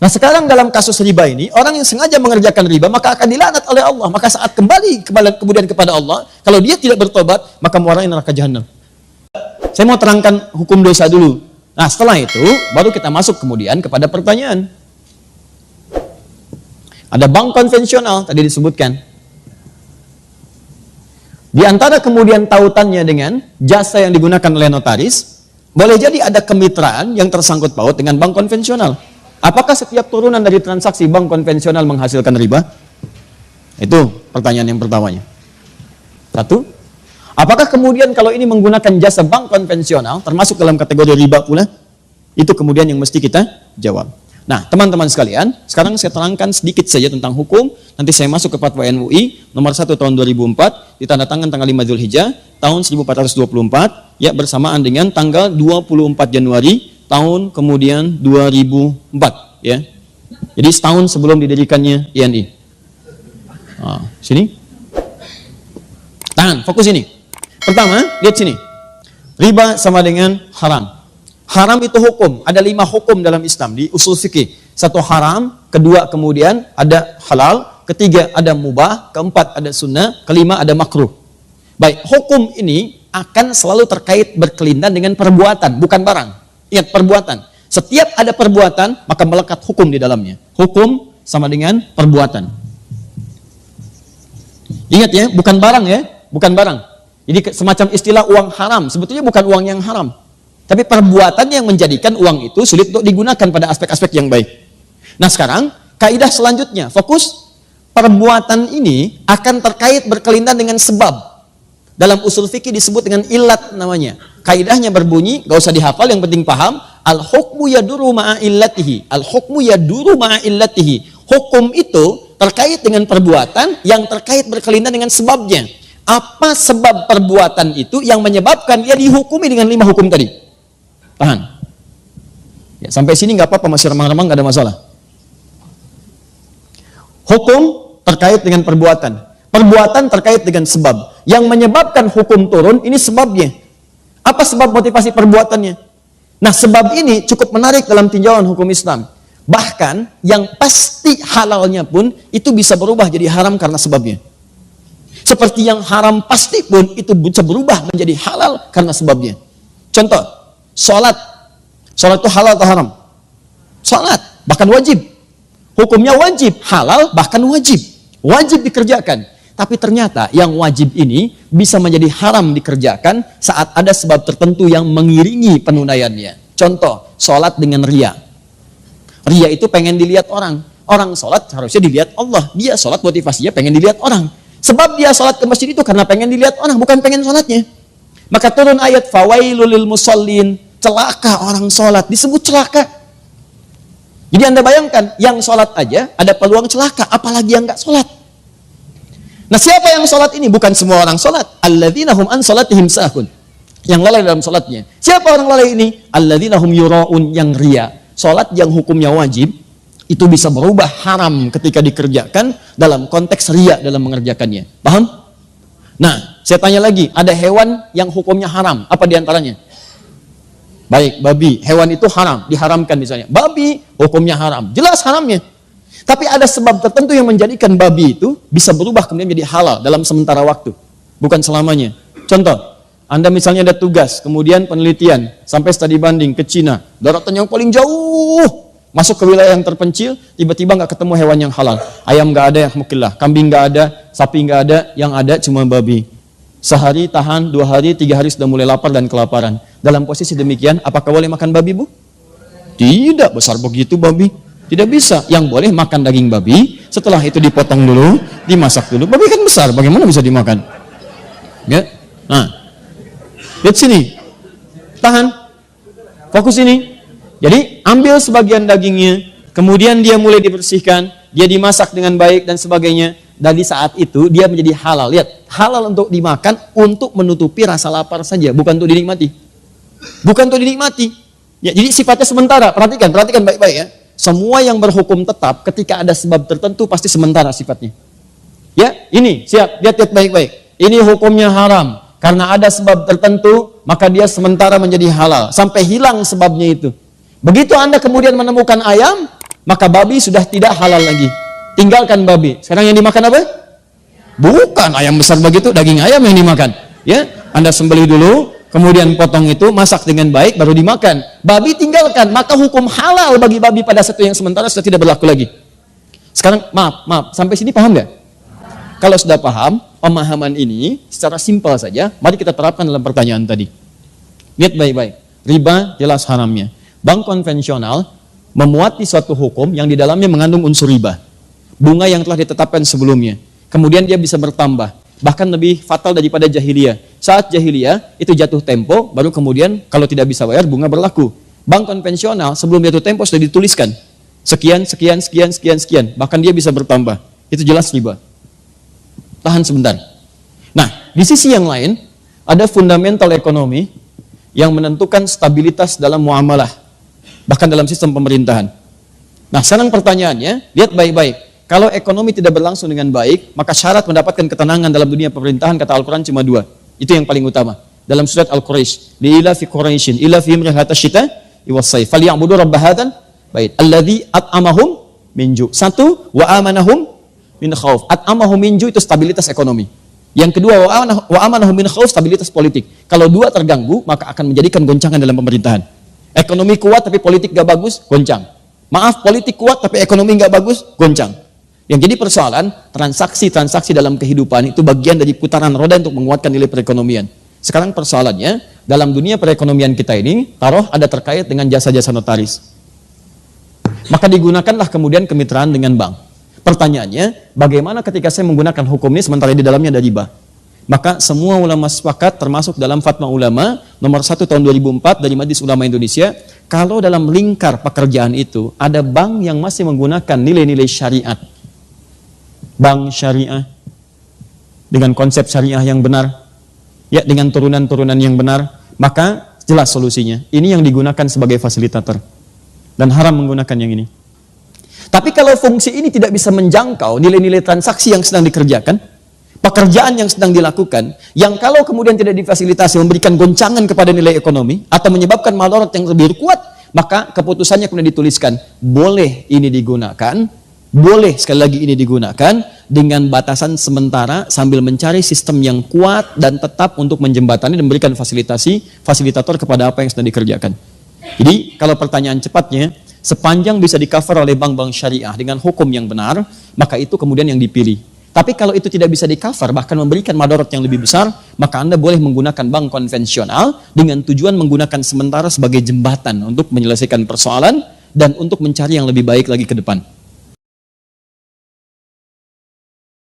Nah sekarang dalam kasus riba ini, orang yang sengaja mengerjakan riba maka akan dilaknat oleh Allah. Maka saat kembali kemudian kepada Allah, kalau dia tidak bertobat, maka muaranya neraka jahanam. Saya mau terangkan hukum dosa dulu. Nah setelah itu, baru kita masuk kemudian kepada pertanyaan. Ada bank konvensional, tadi disebutkan. Di antara kemudian tautannya dengan jasa yang digunakan oleh notaris, boleh jadi ada kemitraan yang tersangkut paut dengan bank konvensional. Apakah setiap turunan dari transaksi bank konvensional menghasilkan riba? Itu pertanyaan yang pertamanya. Satu, apakah kemudian kalau ini menggunakan jasa bank konvensional, termasuk dalam kategori riba pula? Itu kemudian yang mesti kita jawab. Nah, teman-teman sekalian, sekarang saya terangkan sedikit saja tentang hukum. Nanti saya masuk ke Fatwa MUI nomor 1 tahun 2004, ditandatangan tanggal 5 Dzulhijjah tahun 1424, ya bersamaan dengan tanggal 24 Januari tahun kemudian 2004, ya. Jadi setahun sebelum didirikannya INI. Nah, sini. Tahan, fokus ini. Pertama, lihat sini. Riba sama dengan haram. Haram itu hukum, ada 5 hukum dalam Islam di usul fikih. 1 haram, kedua kemudian ada halal, ketiga ada mubah, keempat ada sunnah, kelima ada makruh. Baik, hukum ini akan selalu terkait berkelindan dengan perbuatan, bukan barang. Ingat, perbuatan. Setiap ada perbuatan, maka melekat hukum di dalamnya. Hukum sama dengan perbuatan. Ingat ya, bukan barang ya, bukan barang. Jadi semacam istilah uang haram, sebetulnya bukan uang yang haram. Tapi perbuatan yang menjadikan uang itu sulit untuk digunakan pada aspek-aspek yang baik. Nah sekarang, kaidah selanjutnya, fokus. Perbuatan ini akan terkait berkelindan dengan sebab. Dalam usul fikih disebut dengan ilat namanya. Kaidahnya berbunyi, gak usah dihafal, yang penting paham. Al-hukmu yaduru ma'a illatihi. Al-hukmu yaduru ma'a illatihi. Hukum itu terkait dengan perbuatan yang terkait berkelindan dengan sebabnya. Apa sebab perbuatan itu yang menyebabkan dia dihukumi dengan 5 hukum tadi? Tahan. Ya, sampai sini nggak apa-apa, masih remang-remang, nggak ada masalah. Hukum terkait dengan perbuatan. Perbuatan terkait dengan sebab. Yang menyebabkan hukum turun, ini sebabnya. Apa sebab motivasi perbuatannya? Nah, sebab ini cukup menarik dalam tinjauan hukum Islam. Bahkan, yang pasti halalnya pun, itu bisa berubah jadi haram karena sebabnya. Seperti yang haram pasti pun, itu bisa berubah menjadi halal karena sebabnya. Contoh, Sholat itu halal atau haram? Sholat, bahkan wajib. Hukumnya wajib, halal, bahkan wajib. Wajib dikerjakan. Tapi ternyata yang wajib ini bisa menjadi haram dikerjakan saat ada sebab tertentu yang mengiringi penunaiannya. Contoh, sholat dengan ria. Ria itu pengen dilihat orang. Orang sholat harusnya dilihat Allah. Dia sholat motivasinya pengen dilihat orang. Sebab dia sholat ke masjid itu karena pengen dilihat orang, bukan pengen sholatnya. Maka turun ayat fawailul lil musallin. Celaka orang sholat, disebut celaka. Jadi Anda bayangkan, yang sholat aja ada peluang celaka, apalagi yang nggak sholat. Nah siapa yang sholat ini? Bukan semua orang sholat. Alladzina hum an sholatihim sahun. Yang lalai dalam sholatnya. Siapa orang lalai ini? Alladzina hum yura'un, yang ria. Sholat yang hukumnya wajib, itu bisa berubah haram ketika dikerjakan dalam konteks ria dalam mengerjakannya. Paham? Nah, saya tanya lagi, ada hewan yang hukumnya haram, apa diantaranya? Baik, babi, hewan itu haram, diharamkan misalnya. Babi, hukumnya haram, jelas haramnya. Tapi ada sebab tertentu yang menjadikan babi itu bisa berubah kemudian menjadi halal dalam sementara waktu. Bukan selamanya. Contoh, Anda misalnya ada tugas, kemudian penelitian, sampai studi banding ke Cina, daratan yang paling jauh, masuk ke wilayah yang terpencil, tiba-tiba nggak ketemu hewan yang halal. Ayam nggak ada yang mukillah, kambing nggak ada, sapi nggak ada, yang ada cuma babi. Sehari tahan, 2 hari, 3 hari sudah mulai lapar dan kelaparan. Dalam posisi demikian, apakah boleh makan babi, Bu? Tidak, besar begitu babi. Tidak bisa. Yang boleh makan daging babi, setelah itu dipotong dulu, dimasak dulu. Babi kan besar, bagaimana bisa dimakan? Ya? Nah, lihat sini. Tahan. Fokus ini. Jadi, ambil sebagian dagingnya, kemudian dia mulai dibersihkan, dia dimasak dengan baik dan sebagainya. Dari saat itu dia menjadi halal. Lihat, halal untuk dimakan untuk menutupi rasa lapar saja, bukan untuk dinikmati. Bukan untuk dinikmati. Ya, jadi sifatnya sementara. Perhatikan baik-baik ya. Semua yang berhukum tetap ketika ada sebab tertentu pasti sementara sifatnya. Ya, ini siap, lihat baik-baik. Ini hukumnya haram karena ada sebab tertentu, maka dia sementara menjadi halal sampai hilang sebabnya itu. Begitu Anda kemudian menemukan ayam, maka babi sudah tidak halal lagi. Tinggalkan babi. Sekarang yang dimakan apa? Bukan ayam besar begitu, daging ayam yang dimakan. Ya, Anda sembelih dulu, kemudian potong itu, masak dengan baik, baru dimakan. Babi tinggalkan, maka hukum halal bagi babi pada satu yang sementara sudah tidak berlaku lagi. Sekarang, maaf, sampai sini paham nggak? Kalau sudah paham, pemahaman ini secara simpel saja, mari kita terapkan dalam pertanyaan tadi. Lihat baik-baik, riba jelas haramnya. Bank konvensional memuati suatu hukum yang di dalamnya mengandung unsur riba. Bunga yang telah ditetapkan sebelumnya. Kemudian dia bisa bertambah. Bahkan lebih fatal daripada jahiliyah. Saat jahiliyah, itu jatuh tempo, baru kemudian kalau tidak bisa bayar, bunga berlaku. Bank konvensional, sebelum jatuh tempo sudah dituliskan. Sekian. Bahkan dia bisa bertambah. Itu jelas riba. Tahan sebentar. Nah, di sisi yang lain, ada fundamental ekonomi yang menentukan stabilitas dalam muamalah. Bahkan dalam sistem pemerintahan. Nah, sekarang pertanyaannya, lihat baik-baik. Kalau ekonomi tidak berlangsung dengan baik, maka syarat mendapatkan ketenangan dalam dunia pemerintahan, kata Al-Quran cuma dua. Itu yang paling utama. Dalam surat Al-Quraish, li'ila fi Quraishin, ila fi imrihata syita, iwassai, faliya'budu rabba hadhan, bait, alladhi at'amahum minju. Satu, wa amanahum min khauf. At'amahum minju itu stabilitas ekonomi. Yang kedua, wa amanahum min khauf, stabilitas politik. Kalau dua terganggu, maka akan menjadikan goncangan dalam pemerintahan. Ekonomi kuat tapi politik gak bagus, goncang. Maaf, politik kuat tapi ekonomi gak bagus, goncang. Yang jadi persoalan, transaksi-transaksi dalam kehidupan itu bagian dari putaran roda untuk menguatkan nilai perekonomian. Sekarang persoalannya, dalam dunia perekonomian kita ini, taruh ada terkait dengan jasa-jasa notaris. Maka digunakanlah kemudian kemitraan dengan bank. Pertanyaannya, bagaimana ketika saya menggunakan hukum ini sementara di dalamnya ada riba? Maka semua ulama sepakat, termasuk dalam fatwa ulama nomor 1 tahun 2004 dari Majelis Ulama Indonesia, kalau dalam lingkar pekerjaan itu ada bank yang masih menggunakan nilai-nilai syariat, bank syariah dengan konsep syariah yang benar, ya dengan turunan-turunan yang benar, maka jelas solusinya. Ini yang digunakan sebagai fasilitator dan haram menggunakan yang ini. Tapi kalau fungsi ini tidak bisa menjangkau nilai-nilai transaksi yang sedang dikerjakan, pekerjaan yang sedang dilakukan, yang kalau kemudian tidak difasilitasi memberikan goncangan kepada nilai ekonomi atau menyebabkan madarat yang lebih kuat, maka keputusannya kemudian dituliskan, boleh ini digunakan, boleh sekali lagi ini digunakan dengan batasan sementara sambil mencari sistem yang kuat dan tetap untuk menjembatani dan memberikan fasilitator kepada apa yang sedang dikerjakan. Jadi kalau pertanyaan cepatnya, sepanjang bisa di-cover oleh bank-bank syariah dengan hukum yang benar, maka itu kemudian yang dipilih. Tapi kalau itu tidak bisa di-cover, bahkan memberikan madarat yang lebih besar, maka Anda boleh menggunakan bank konvensional dengan tujuan menggunakan sementara sebagai jembatan untuk menyelesaikan persoalan dan untuk mencari yang lebih baik lagi ke depan.